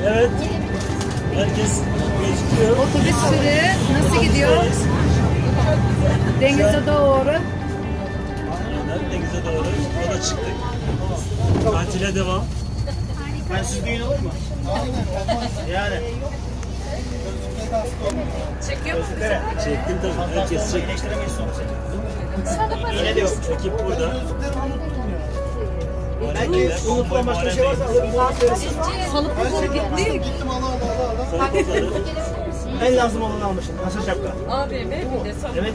Evet. Herkes gözüküyor. Otobüs sürü nasıl gidiyor? Denize doğru. Aynen, denize doğru. Yola çıktık. Tatile devam. Ben siz düğün olur mu? Yani. Çekiyor musun? Çektim tabii. Herkes çekti. Gerçekleştiremeyiz sonra seni. Yine de yok. Ekip burada. Belki unutulan başka bir şey varsa alırım. Salı pazarı gittik. En lazım olanı almışsın. Nasıl şapka? AVM bir de salı. Evet.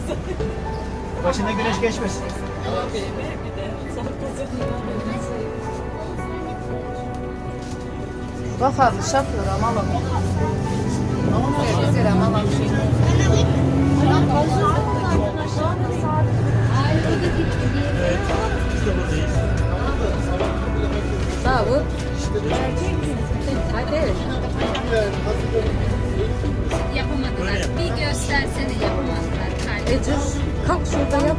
Başında güneş geçmesin. AVM bir de salı pazarı. Bak abi şapıyor alalım. Güzel alalım. Evet. Biz de buradayız. Davut. Hadi. Yapamadılar. Bir göstersene yapamadılar. Ece kalk şurada yap.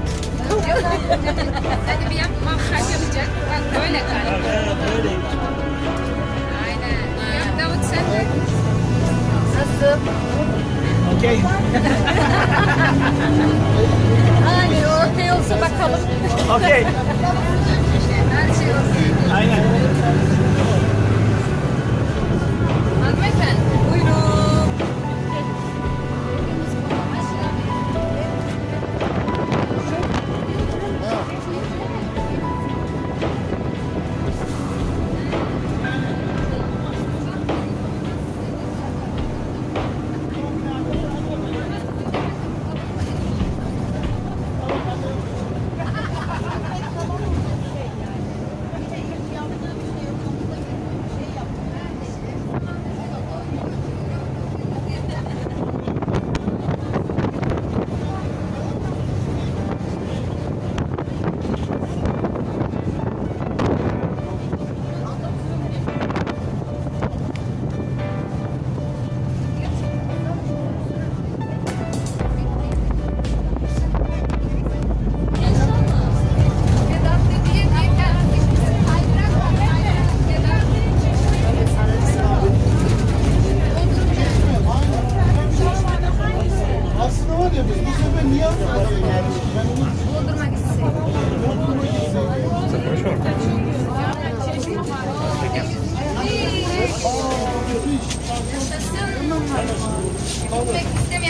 Hadi bir yap. Makyaj yapacak. Bak böyle kalp. Böyleyim. Aynen. Yap Davut sen de. Nasıl? Okey. Hani ortaya olsa bakalım. Okey. Her şey olsun. Aynen. Hanımefendi. Buyurun.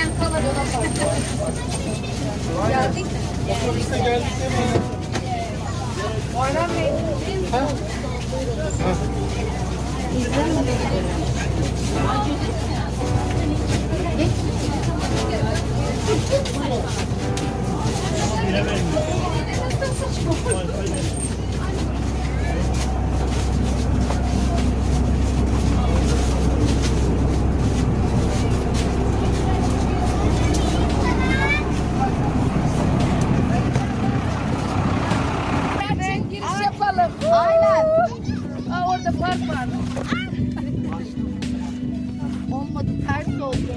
Gelmeyen kalır. Geldik. Otobüste geldik değil mi? Orhan Bey. Giriş yapalım. Aynen. Aa, orada park var. Olmadı, ters oldu.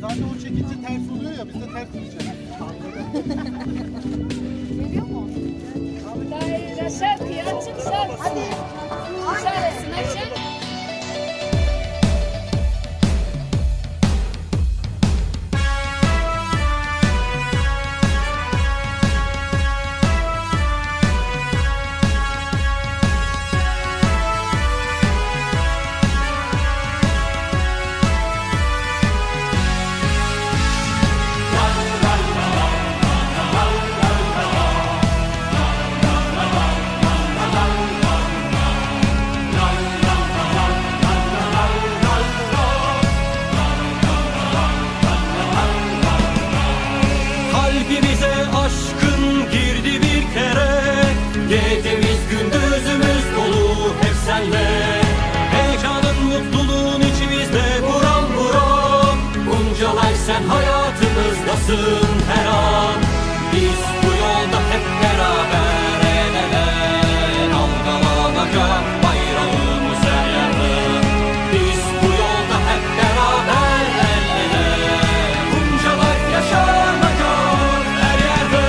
Zaten o çekince ters oluyor ya, biz de ters olacak. Geliyor mu? Daire şart ya, açık şart. Hadi. İşaretsin açık. Kalbimize aşkın girdi bir kere, gecemiz gündüzümüz dolu hep senle. Heyecanın mutluluğun içimizde buram buram. Bunca sen hayatımızdasın her an. Biz bu yolda hep beraber el ele, dalgalanacak bayrağımız her yerde. Biz bu yolda hep beraber el ele, bunca yaşanacak her yerde.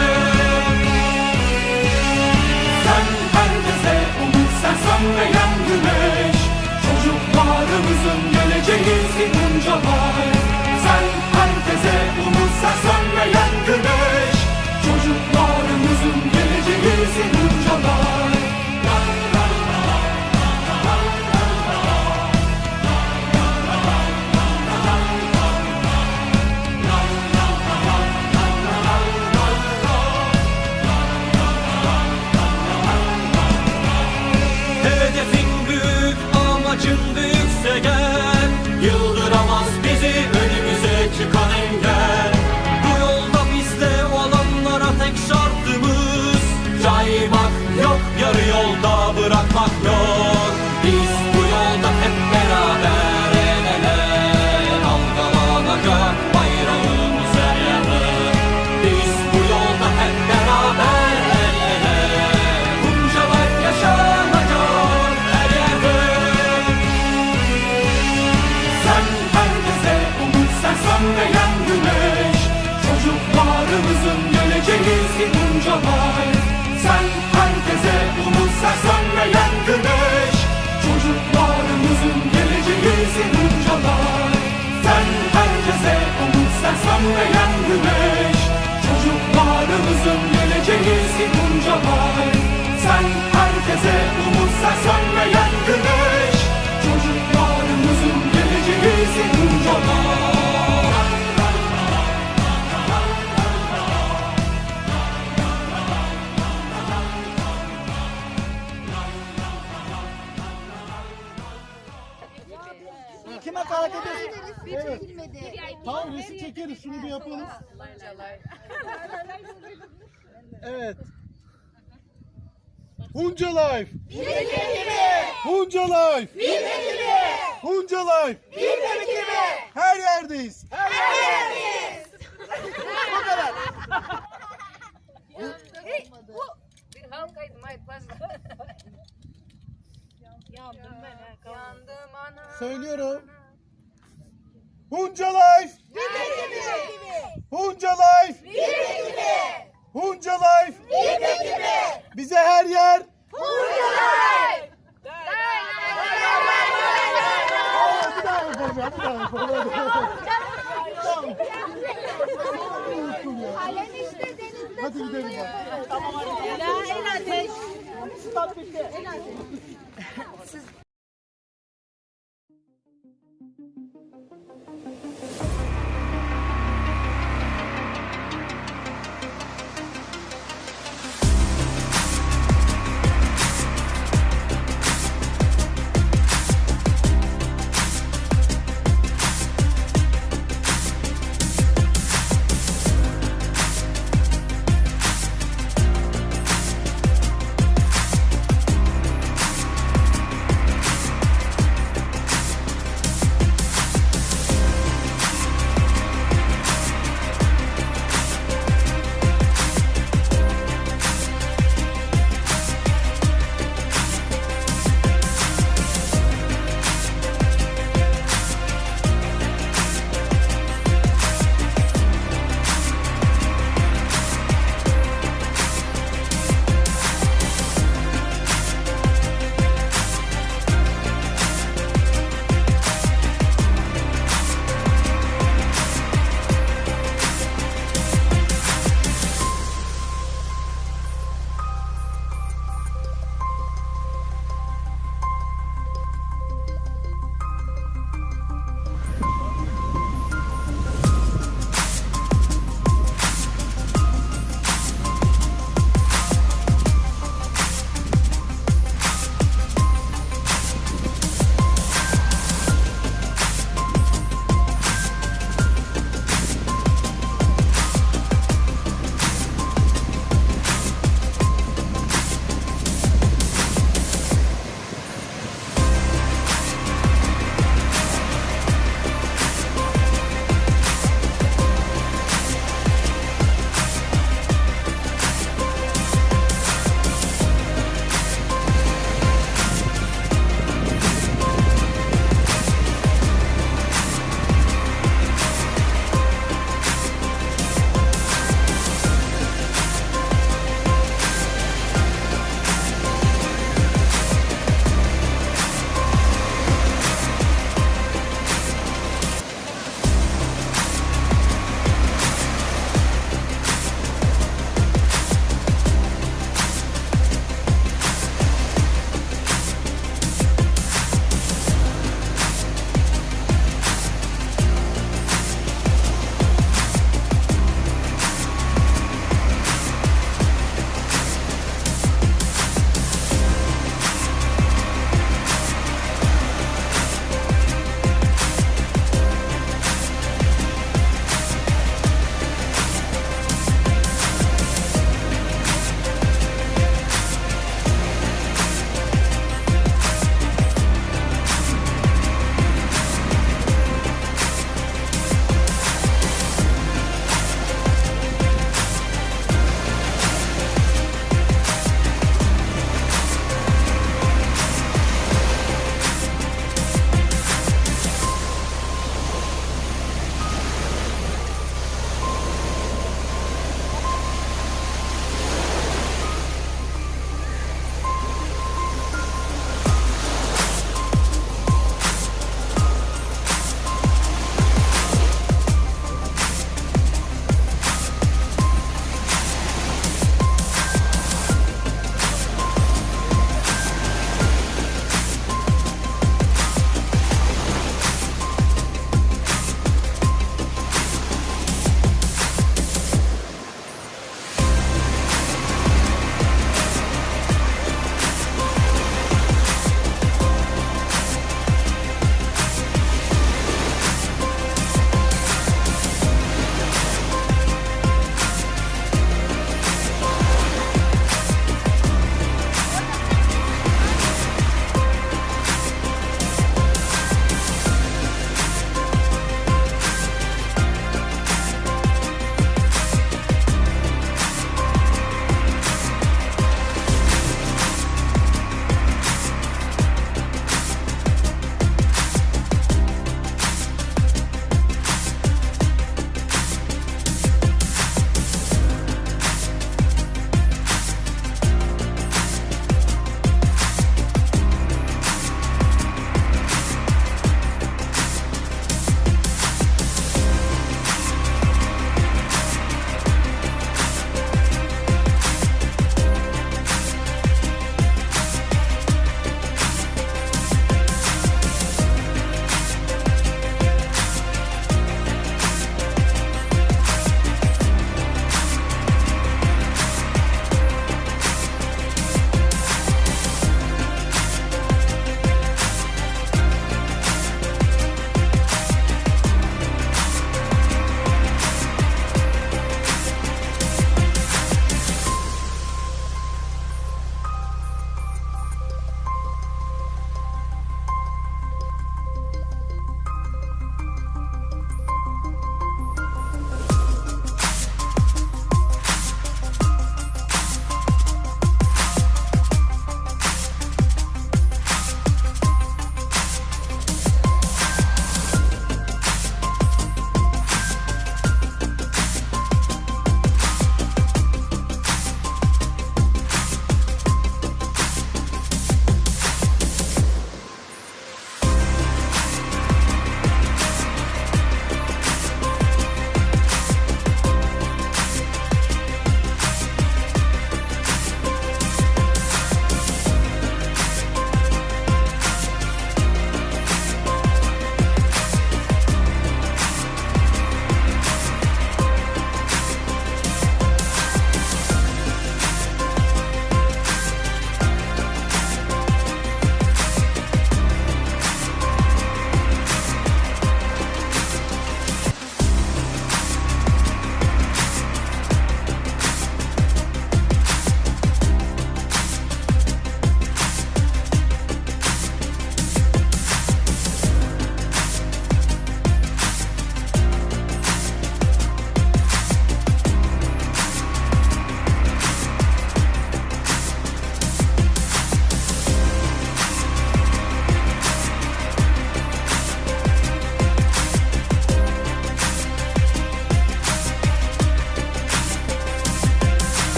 Sen herkese umut, sen sönmeyen güneş, çocuklarımızın geleceğisin bunca var. Sen herkese umut, sen sönmeyen güneş, çocuklarımızın geleceğisin bunca var. Hedefin büyük, amacın büyükse gel, yıldıramaz bizi önümüze çıkan engel. Bu yolda bizde olanlara tek şartımız, caymak yok, yarı yolda bırakmak yok. Biz bu yolda hep beraber el ele, dalgalanacak bayrağımız her yerde. Biz bu yolda hep beraber el ele, bunca yaşanacak her yerde. Sen herkese umut, sen sönmeyen güneş, çocuklarımızın geleceğisin bunca var. Sen herkese umut, sen sönmeyen güneş, çocuklarımızın geleceğisin bunca var. Sen herkese umut, sen sönmeyen güneş, çocuklarımızın geleceğisin bunca var. Sen herkese umut, sen sönmeyen güneş, çocuklarımızın geleceğisin bunca var. Kime hareket ediyorsun? Evet. Tamam, resim çekeriz, şunu bir yapalım. Evet. Hunca Life. Hunca Life. Hunca Life. Her yerdeyiz. Bu kadar. Bir halkaydım, hayır fazla. Yandım ben. Yandım ana. Söylüyorum. Hunca Life. Hunca Life. Hunca Life. Bize her yer. Bir daha yapalım ya, bir daha yapalım. Tamam. Hadi gidelim ya. Stop bitti.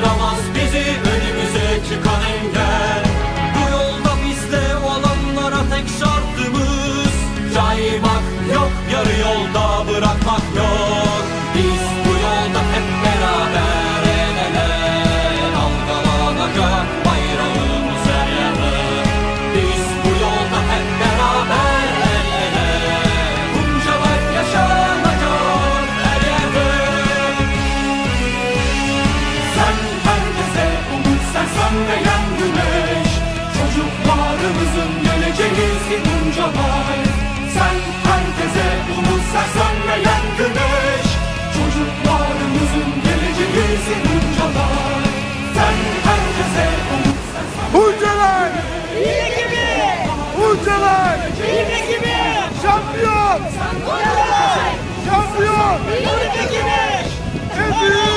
Kaldıramaz bizi önümüze çıkan engel. Bu yolda bizde olanlara tek şartımız caymak yok, yarı yolda bırakmak yok. Biz bu yolda hep beraber el ele, dalgalanacak bayrağımız her yerde. Biz bu yolda hep beraber el ele, bunca life yaşanacak her yerde. Sen herkese umut, sen sönmeyen güneş, çocuklarımızın geleceğisin bunca life. Sen herkese umut, sen sönmeyen güneş, çocuklarımızın geleceğisin bunca life. Sen herkese umut, sen Huncalar! Huncalar! Şampiyon! Şampiyon! En büyük